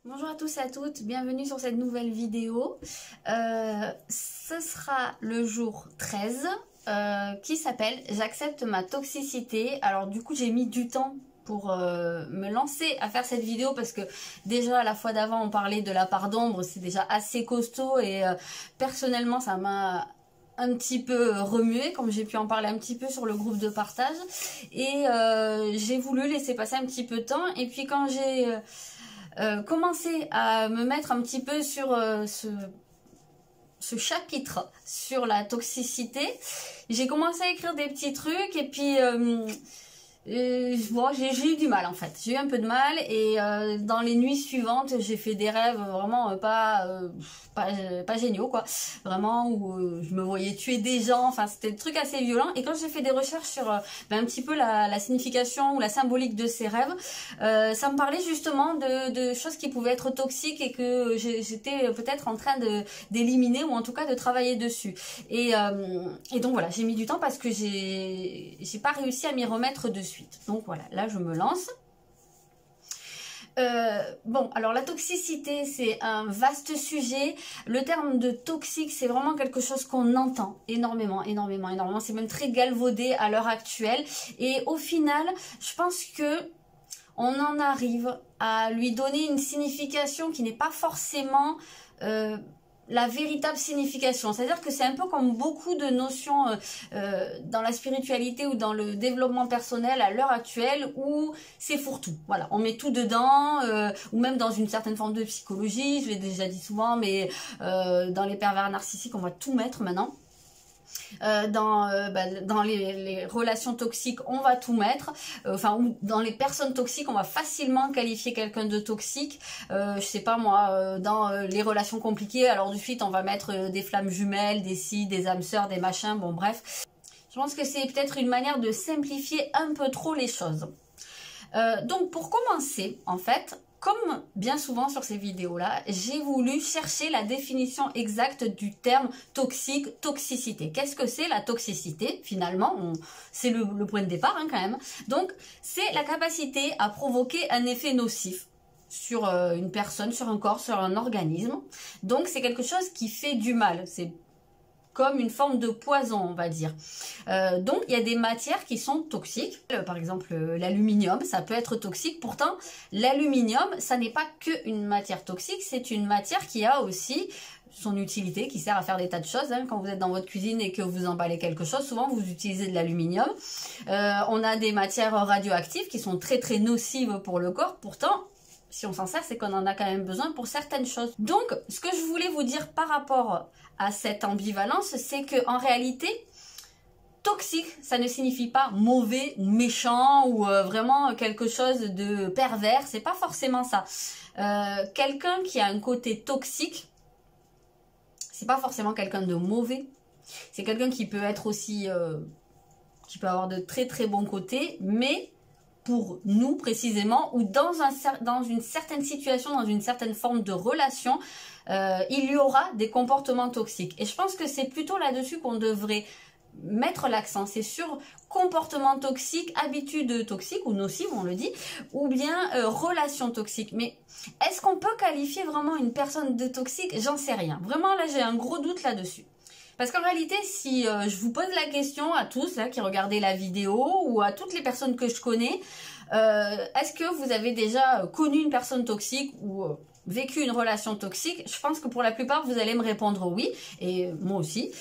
Bonjour à tous et à toutes, bienvenue sur cette nouvelle vidéo. Ce sera le jour 13 qui s'appelle « J'accepte ma toxicité ». Alors du coup j'ai mis du temps pour me lancer à faire cette vidéo parce que déjà la fois d'avant on parlait de la part d'ombre, c'est déjà assez costaud et personnellement ça m'a un petit peu remué, comme j'ai pu en parler un petit peu sur le groupe de partage, et j'ai voulu laisser passer un petit peu de temps. Et puis quand j'ai commencé à me mettre un petit peu sur ce chapitre sur la toxicité, j'ai commencé à écrire des petits trucs, et puis bon, j'ai eu du mal en fait, j'ai eu un peu de mal, et dans les nuits suivantes j'ai fait des rêves vraiment pas géniaux quoi, vraiment où je me voyais tuer des gens, enfin c'était des trucs assez violents. Et quand j'ai fait des recherches sur un petit peu la signification ou la symbolique de ces rêves, ça me parlait justement de choses qui pouvaient être toxiques et que j'étais peut-être en train d'éliminer, ou en tout cas de travailler dessus. Et donc voilà, j'ai mis du temps parce que j'ai pas réussi à m'y remettre de suite. Donc voilà, là je me lance. Bon, alors la toxicité c'est un vaste sujet. Le terme de toxique c'est vraiment quelque chose qu'on entend énormément, c'est même très galvaudé à l'heure actuelle, et au final je pense que on en arrive à lui donner une signification qui n'est pas forcément la véritable signification. C'est-à-dire que c'est un peu comme beaucoup de notions dans la spiritualité ou dans le développement personnel à l'heure actuelle, où c'est fourre-tout. Voilà, on met tout dedans, ou même dans une certaine forme de psychologie, je l'ai déjà dit souvent, mais dans les pervers narcissiques, on va tout mettre maintenant. Dans les relations toxiques on va tout mettre, ou dans les personnes toxiques on va facilement qualifier quelqu'un de toxique, je sais pas moi, dans les relations compliquées, alors de suite on va mettre des flammes jumelles, des si, des âmes sœurs, des machins, bon bref, je pense que c'est peut-être une manière de simplifier un peu trop les choses. Donc pour commencer, en fait, comme bien souvent sur ces vidéos-là, j'ai voulu chercher la définition exacte du terme toxique, toxicité. Qu'est-ce que c'est la toxicité? Finalement, c'est le point de départ quand même. Donc, c'est la capacité à provoquer un effet nocif sur une personne, sur un corps, sur un organisme. Donc, c'est quelque chose qui fait du mal. C'est comme une forme de poison, on va dire. Donc, il y a des matières qui sont toxiques. Par exemple, l'aluminium, ça peut être toxique. Pourtant, l'aluminium, ça n'est pas qu'une matière toxique, c'est une matière qui a aussi son utilité, qui sert à faire des tas de choses. Quand vous êtes dans votre cuisine et que vous emballez quelque chose, souvent vous utilisez de l'aluminium. On a des matières radioactives qui sont très très nocives pour le corps. Pourtant, si on s'en sert, c'est qu'on en a quand même besoin pour certaines choses. Donc, ce que je voulais vous dire par rapport à cette ambivalence, c'est que en réalité, toxique, ça ne signifie pas mauvais ou méchant ou vraiment quelque chose de pervers. C'est pas forcément ça. Quelqu'un qui a un côté toxique, c'est pas forcément quelqu'un de mauvais. C'est quelqu'un qui peut être aussi, qui peut avoir de très très bons côtés, mais pour nous précisément, ou dans une certaine situation, dans une certaine forme de relation, il y aura des comportements toxiques. Et je pense que c'est plutôt là-dessus qu'on devrait mettre l'accent. C'est sur comportement toxique, habitude toxique ou nocive, on le dit, ou bien relation toxique. Mais est-ce qu'on peut qualifier vraiment une personne de toxique? J'en sais rien. Vraiment, là, j'ai un gros doute là-dessus. Parce qu'en réalité, si je vous pose la question à tous là qui regardez la vidéo, ou à toutes les personnes que je connais, est-ce que vous avez déjà connu une personne toxique ou vécu une relation toxique? Je pense que pour la plupart, vous allez me répondre oui, et moi aussi,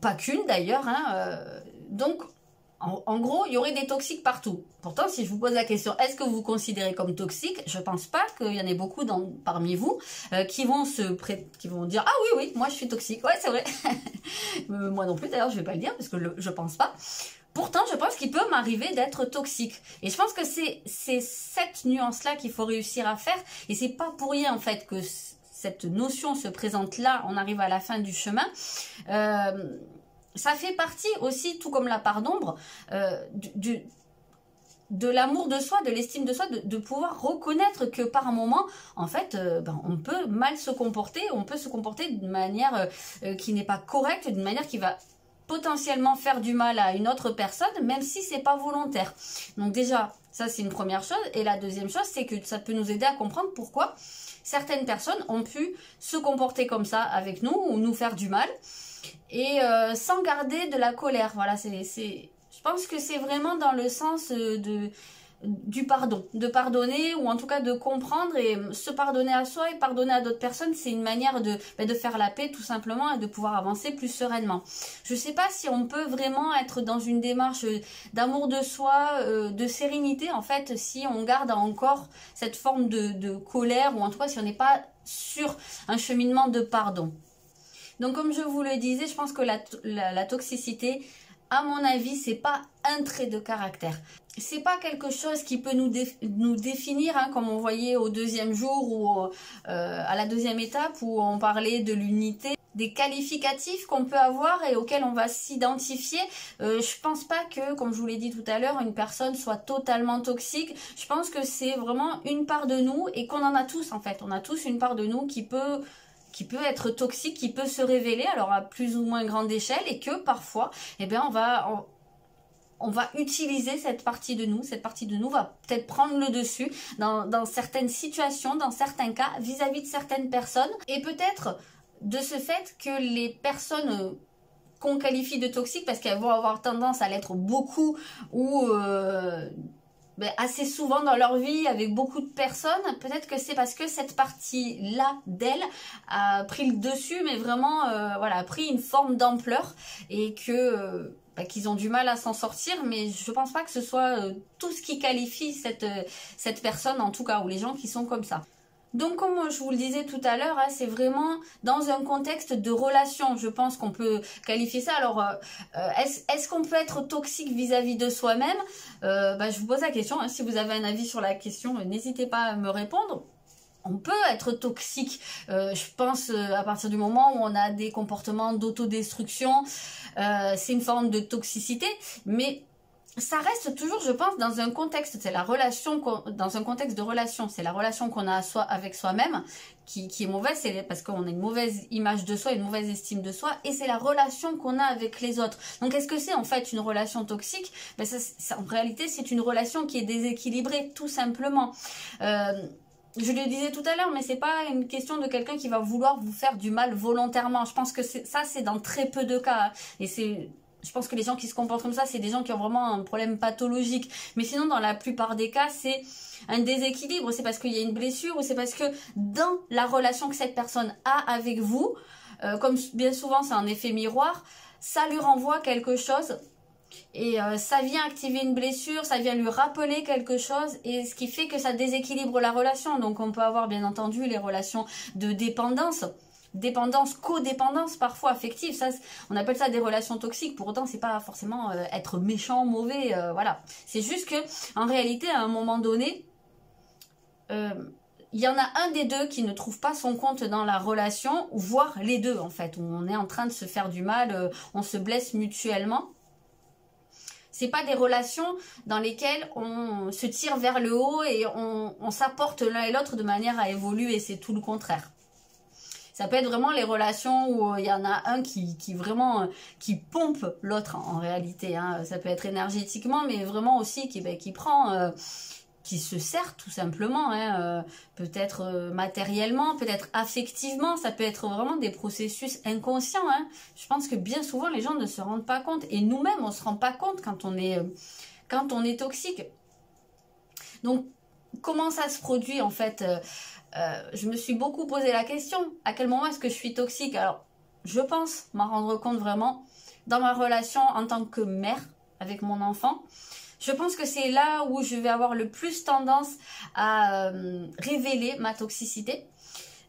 pas qu'une d'ailleurs. Donc, en gros, il y aurait des toxiques partout. Pourtant, si je vous pose la question, est-ce que vous vous considérez comme toxique? Je pense pas qu'il y en ait beaucoup parmi vous qui vont dire « Ah oui, moi je suis toxique. » Ouais, c'est vrai. Moi non plus, d'ailleurs, je vais pas le dire parce que je pense pas. Pourtant, je pense qu'il peut m'arriver d'être toxique. Et je pense que c'est cette nuance-là qu'il faut réussir à faire. Et c'est pas pour rien, en fait, que cette notion se présente là. On arrive à la fin du chemin. Ça fait partie aussi, tout comme la part d'ombre, de l'amour de soi, de l'estime de soi, de pouvoir reconnaître que par moment, en fait, on peut mal se comporter, on peut se comporter d'une manière qui n'est pas correcte, d'une manière qui va potentiellement faire du mal à une autre personne, même si c'est pas volontaire. Donc déjà, Ça, c'est une première chose. Et la deuxième chose, c'est que ça peut nous aider à comprendre pourquoi certaines personnes ont pu se comporter comme ça avec nous ou nous faire du mal et sans garder de la colère. Voilà, je pense que c'est vraiment dans le sens du pardon, de pardonner ou en tout cas de comprendre et se pardonner à soi et pardonner à d'autres personnes, c'est une manière de faire la paix tout simplement et de pouvoir avancer plus sereinement. Je sais pas si on peut vraiment être dans une démarche d'amour de soi, de sérénité en fait, si on garde encore cette forme de colère ou en tout cas si on n'est pas sur un cheminement de pardon. Donc comme je vous le disais, je pense que la toxicité, à mon avis, c'est pas un trait de caractère. C'est pas quelque chose qui peut nous définir, hein, comme on voyait au deuxième jour ou à la deuxième étape où on parlait de l'unité, des qualificatifs qu'on peut avoir et auxquels on va s'identifier. Je pense pas que, comme je vous l'ai dit tout à l'heure, une personne soit totalement toxique. Je pense que c'est vraiment une part de nous et qu'on en a tous en fait. On a tous une part de nous qui peut être toxique, qui peut se révéler, alors à plus ou moins grande échelle, et que parfois, eh bien, on va utiliser cette partie de nous. Cette partie de nous va peut-être prendre le dessus dans certaines situations, dans certains cas, vis-à-vis de certaines personnes, et peut-être de ce fait que les personnes qu'on qualifie de toxiques, parce qu'elles vont avoir tendance à l'être beaucoup, ou assez souvent dans leur vie avec beaucoup de personnes, peut-être que c'est parce que cette partie-là d'elle a pris le dessus, mais vraiment voilà, a pris une forme d'ampleur et que qu'ils ont du mal à s'en sortir, mais je pense pas que ce soit tout ce qui qualifie cette personne en tout cas, ou les gens qui sont comme ça. Donc comme je vous le disais tout à l'heure, hein, c'est vraiment dans un contexte de relation, je pense qu'on peut qualifier ça. Alors est-ce qu'on peut être toxique vis-à-vis de soi-même? Je vous pose la question, hein, si vous avez un avis sur la question, n'hésitez pas à me répondre. On peut être toxique, je pense, à partir du moment où on a des comportements d'autodestruction, c'est une forme de toxicité, mais ça reste toujours, je pense, dans un contexte, c'est la relation, dans un contexte de relation, c'est la relation qu'on a avec soi-même qui est mauvaise, c'est parce qu'on a une mauvaise image de soi, une mauvaise estime de soi, et c'est la relation qu'on a avec les autres. Donc est-ce que c'est en fait une relation toxique? En réalité, c'est une relation qui est déséquilibrée, tout simplement. Je le disais tout à l'heure, mais c'est pas une question de quelqu'un qui va vouloir vous faire du mal volontairement. Je pense que ça, c'est dans très peu de cas, hein. Et je pense que les gens qui se comportent comme ça, c'est des gens qui ont vraiment un problème pathologique. Mais sinon, dans la plupart des cas, c'est un déséquilibre. C'est parce qu'il y a une blessure ou c'est parce que dans la relation que cette personne a avec vous, comme bien souvent c'est un effet miroir, ça lui renvoie quelque chose. Et ça vient activer une blessure, ça vient lui rappeler quelque chose, et ce qui fait que ça déséquilibre la relation. Donc on peut avoir bien entendu les relations de dépendance, codépendance parfois affective, ça on appelle ça des relations toxiques. Pour autant c'est pas forcément être méchant, mauvais, voilà. C'est juste que en réalité à un moment donné, il y en a un des deux qui ne trouve pas son compte dans la relation, voire les deux en fait, où on est en train de se faire du mal, on se blesse mutuellement. C'est pas des relations dans lesquelles on se tire vers le haut et on s'apporte l'un et l'autre de manière à évoluer, c'est tout le contraire. Ça peut être vraiment les relations où il y en a un qui vraiment qui pompe l'autre en réalité, hein. Ça peut être énergétiquement, mais vraiment aussi qui prend, qui se sert tout simplement, hein, peut-être matériellement, peut-être affectivement, ça peut être vraiment des processus inconscients, hein. Je pense que bien souvent les gens ne se rendent pas compte, et nous-mêmes on se rend pas compte quand on est toxique. Donc comment ça se produit en fait? Je me suis beaucoup posé la question, à quel moment est-ce que je suis toxique? Alors je pense m'en rendre compte vraiment dans ma relation en tant que mère avec mon enfant. Je pense que c'est là où je vais avoir le plus tendance à révéler ma toxicité.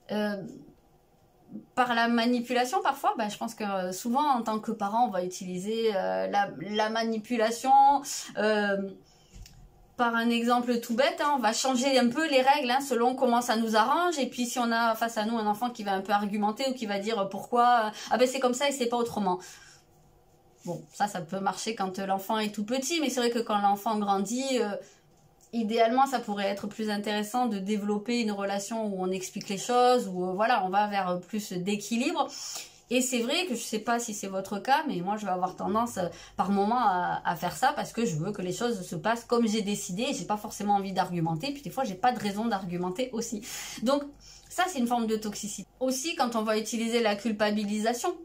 Par la manipulation parfois, je pense que souvent en tant que parent, on va utiliser la manipulation. Par un exemple tout bête, hein, on va changer un peu les règles, hein, selon comment ça nous arrange. Et puis si on a face à nous un enfant qui va un peu argumenter ou qui va dire pourquoi, c'est comme ça et c'est pas autrement. Bon, ça peut marcher quand l'enfant est tout petit, mais c'est vrai que quand l'enfant grandit, idéalement, ça pourrait être plus intéressant de développer une relation où on explique les choses, où voilà, on va vers plus d'équilibre. Et c'est vrai que je sais pas si c'est votre cas, mais moi je vais avoir tendance par moment à faire ça parce que je veux que les choses se passent comme j'ai décidé et j'ai pas forcément envie d'argumenter. Puis des fois j'ai pas de raison d'argumenter aussi. Donc ça c'est une forme de toxicité. Aussi quand on va utiliser la culpabilisation.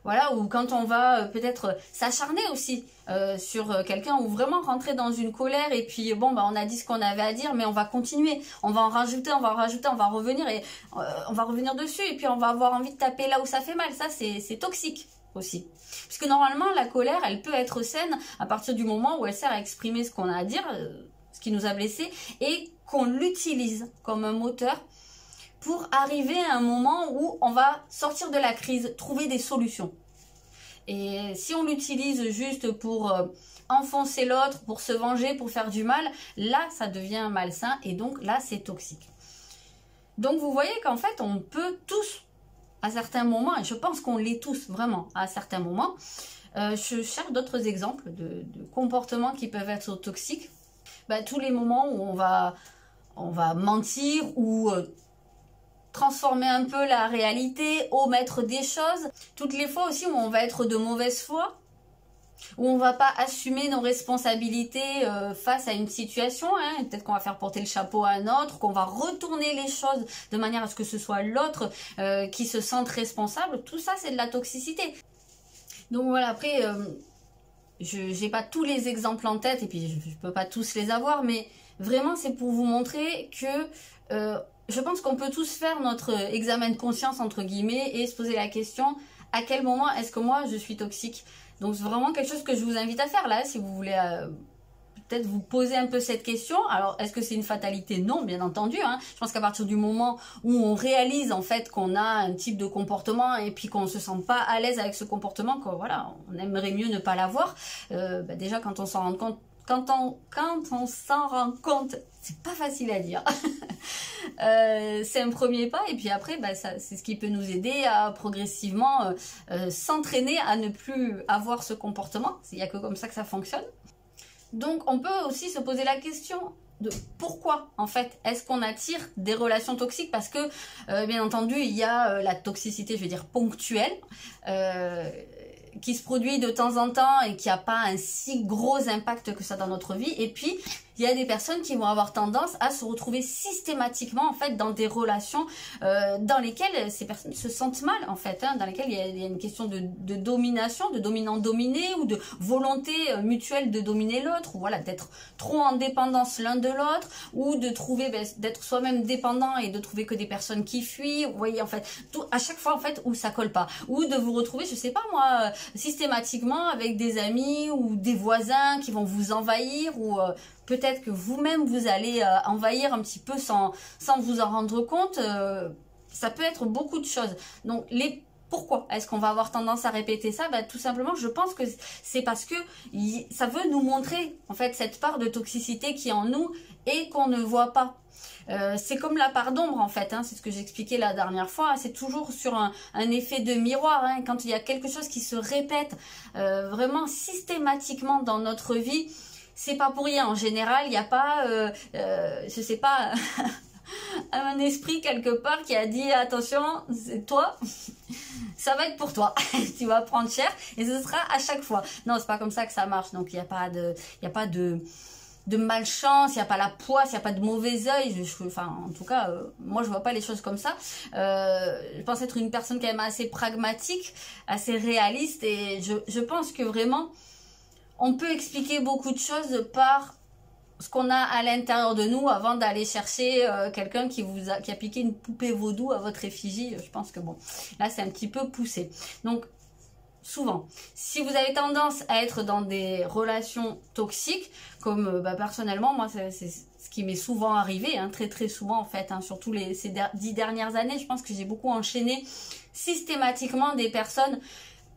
Voilà, ou quand on va peut-être s'acharner aussi sur quelqu'un ou vraiment rentrer dans une colère et puis bon bah on a dit ce qu'on avait à dire mais on va continuer, on va en rajouter, on va en rajouter, on va revenir et on va revenir dessus et puis on va avoir envie de taper là où ça fait mal. Ça c'est toxique aussi. Puisque normalement la colère elle peut être saine à partir du moment où elle sert à exprimer ce qu'on a à dire, ce qui nous a blessés et qu'on l'utilise comme un moteur pour arriver à un moment où on va sortir de la crise, trouver des solutions. Et si on l'utilise juste pour enfoncer l'autre, pour se venger, pour faire du mal, là, ça devient malsain et donc là, c'est toxique. Donc, vous voyez qu'en fait, on peut tous, à certains moments, et je pense qu'on l'est tous vraiment à certains moments, je cherche d'autres exemples de comportements qui peuvent être toxiques. Tous les moments où on va mentir ou transformer un peu la réalité, omettre des choses. Toutes les fois aussi où on va être de mauvaise foi, où on va pas assumer nos responsabilités face à une situation. Peut-être qu'on va faire porter le chapeau à un autre, qu'on va retourner les choses de manière à ce que ce soit l'autre qui se sente responsable. Tout ça, c'est de la toxicité. Donc voilà, après, je n'ai pas tous les exemples en tête et puis je ne peux pas tous les avoir, mais vraiment, c'est pour vous montrer que je pense qu'on peut tous faire notre examen de conscience, entre guillemets, et se poser la question, à quel moment est-ce que moi, je suis toxique? Donc, c'est vraiment quelque chose que je vous invite à faire, là, si vous voulez peut-être vous poser un peu cette question. Alors, est-ce que c'est une fatalité? Non, bien entendu. Je pense qu'à partir du moment où on réalise, en fait, qu'on a un type de comportement et puis qu'on ne se sent pas à l'aise avec ce comportement, voilà, on aimerait mieux ne pas l'avoir. Déjà, quand on s'en rend compte, quand on s'en rend compte, c'est pas facile à dire. C'est un premier pas et puis après, c'est ce qui peut nous aider à progressivement s'entraîner à ne plus avoir ce comportement. Il n'y a que comme ça que ça fonctionne. Donc, on peut aussi se poser la question de pourquoi, en fait, est-ce qu'on attire des relations toxiques? Parce que, bien entendu, il y a la toxicité, je veux dire, ponctuelle, qui se produit de temps en temps et qui n'a pas un si gros impact que ça dans notre vie. Et puis, il y a des personnes qui vont avoir tendance à se retrouver systématiquement en fait dans des relations dans lesquelles ces personnes se sentent mal en fait, dans lesquelles il y a une question de domination, de dominant-dominé ou de volonté mutuelle de dominer l'autre, ou voilà, d'être trop en dépendance l'un de l'autre, ou de trouver d'être soi-même dépendant et de trouver que des personnes qui fuient. Vous voyez en fait, tout, à chaque fois en fait où ça colle pas, ou de vous retrouver, je sais pas moi, systématiquement avec des amis ou des voisins qui vont vous envahir ou peut-être que vous-même vous allez envahir un petit peu sans vous en rendre compte. Ça peut être beaucoup de choses. Donc pourquoi est-ce qu'on va avoir tendance à répéter ça? Tout simplement, je pense que c'est parce que ça veut nous montrer en fait cette part de toxicité qui est en nous et qu'on ne voit pas. C'est comme la part d'ombre en fait, c'est ce que j'expliquais la dernière fois, c'est toujours sur un effet de miroir, quand il y a quelque chose qui se répète vraiment systématiquement dans notre vie, c'est pas pour rien. En général, il n'y a pas, je sais pas, un esprit quelque part qui a dit attention, c'est toi, ça va être pour toi, tu vas prendre cher et ce sera à chaque fois. Non, c'est pas comme ça que ça marche. Donc il n'y a pas de malchance, il n'y a pas la poisse, il n'y a pas de mauvais œil. Enfin, en tout cas, moi je vois pas les choses comme ça. Je pense être une personne quand même assez pragmatique, assez réaliste et je pense que vraiment on peut expliquer beaucoup de choses par ce qu'on a à l'intérieur de nous avant d'aller chercher quelqu'un qui a piqué une poupée vaudou à votre effigie. Je pense que bon, là c'est un petit peu poussé. Donc souvent, si vous avez tendance à être dans des relations toxiques, comme personnellement, moi c'est ce qui m'est souvent arrivé, très très souvent en fait, surtout ces 10 dernières années, je pense que j'ai beaucoup enchaîné systématiquement des personnes,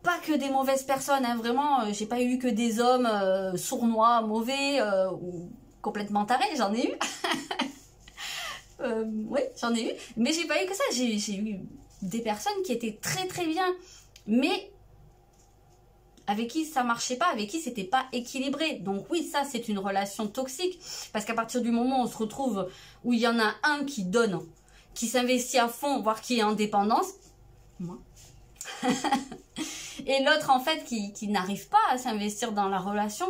pas que des mauvaises personnes, vraiment, j'ai pas eu que des hommes sournois, mauvais ou complètement tarés, j'en ai eu. Oui, j'en ai eu, mais j'ai pas eu que ça, j'ai eu des personnes qui étaient très très bien, mais avec qui ça marchait pas, avec qui c'était pas équilibré. Donc oui, ça c'est une relation toxique, parce qu'à partir du moment où on se retrouve, où il y en a un qui donne, qui s'investit à fond, voire qui est en dépendance, moi, Et l'autre, en fait, qui n'arrive pas à s'investir dans la relation,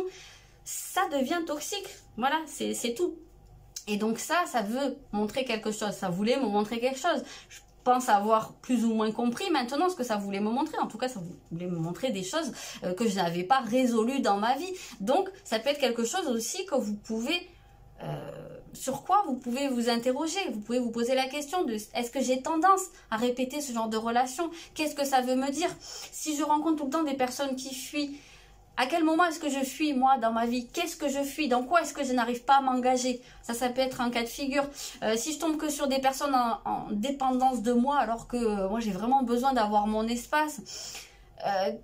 ça devient toxique. Voilà, c'est tout. Et donc ça veut montrer quelque chose. Ça voulait me montrer quelque chose. Je pense avoir plus ou moins compris maintenant ce que ça voulait me montrer. En tout cas, ça voulait me montrer des choses que je n'avais pas résolues dans ma vie. Donc, ça peut être quelque chose aussi que vous pouvez... sur quoi vous pouvez vous interroger, vous pouvez vous poser la question de est-ce que j'ai tendance à répéter ce genre de relation, qu'est-ce que ça veut me dire, si je rencontre tout le temps des personnes qui fuient, à quel moment est-ce que je fuis moi dans ma vie, qu'est-ce que je fuis, dans quoi est-ce que je n'arrive pas à m'engager, ça peut être un cas de figure, si je tombe que sur des personnes en dépendance de moi alors que moi j'ai vraiment besoin d'avoir mon espace,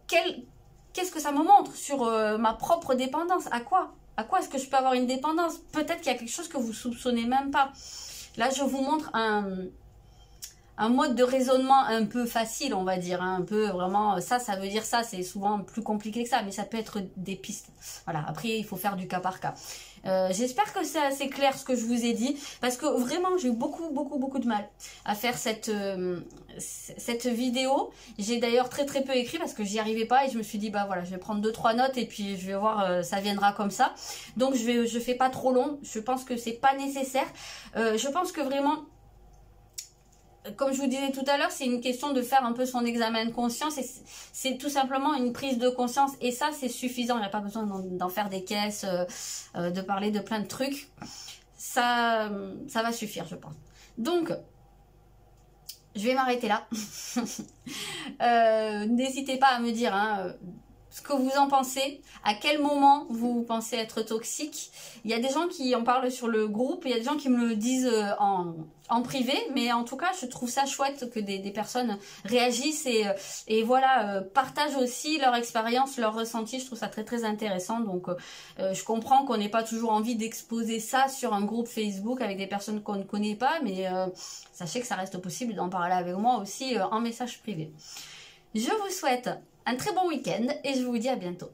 qu'est-ce que ça me montre sur ma propre dépendance, à quoi est-ce que je peux avoir une dépendance? Peut-être qu'il y a quelque chose que vous soupçonnez même pas. Là, je vous montre un mode de raisonnement un peu facile, on va dire. Hein, un peu vraiment, ça veut dire ça. C'est souvent plus compliqué que ça, mais ça peut être des pistes. Voilà, après, il faut faire du cas par cas. J'espère que c'est assez clair ce que je vous ai dit, parce que vraiment, j'ai eu beaucoup de mal à faire cette vidéo. J'ai d'ailleurs très peu écrit parce que j'y arrivais pas et je me suis dit, bah voilà, je vais prendre 2-3 notes et puis je vais voir, ça viendra comme ça. Donc, je fais pas trop long. Je pense que c'est pas nécessaire. Je pense que vraiment... Comme je vous disais tout à l'heure, c'est une question de faire un peu son examen de conscience et c'est tout simplement une prise de conscience et ça c'est suffisant, il n'y a pas besoin d'en faire des caisses, de parler de plein de trucs, ça va suffire je pense. Donc, je vais m'arrêter là, n'hésitez pas à me dire ce que vous en pensez, à quel moment vous pensez être toxique. Il y a des gens qui en parlent sur le groupe, il y a des gens qui me le disent en privé, mais en tout cas je trouve ça chouette que des personnes réagissent et voilà, partagent aussi leur expérience, leur ressenti. Je trouve ça très intéressant, donc je comprends qu'on n'ait pas toujours envie d'exposer ça sur un groupe Facebook avec des personnes qu'on ne connaît pas, mais sachez que ça reste possible d'en parler avec moi aussi en message privé. Je vous souhaite un très bon week-end et je vous dis à bientôt.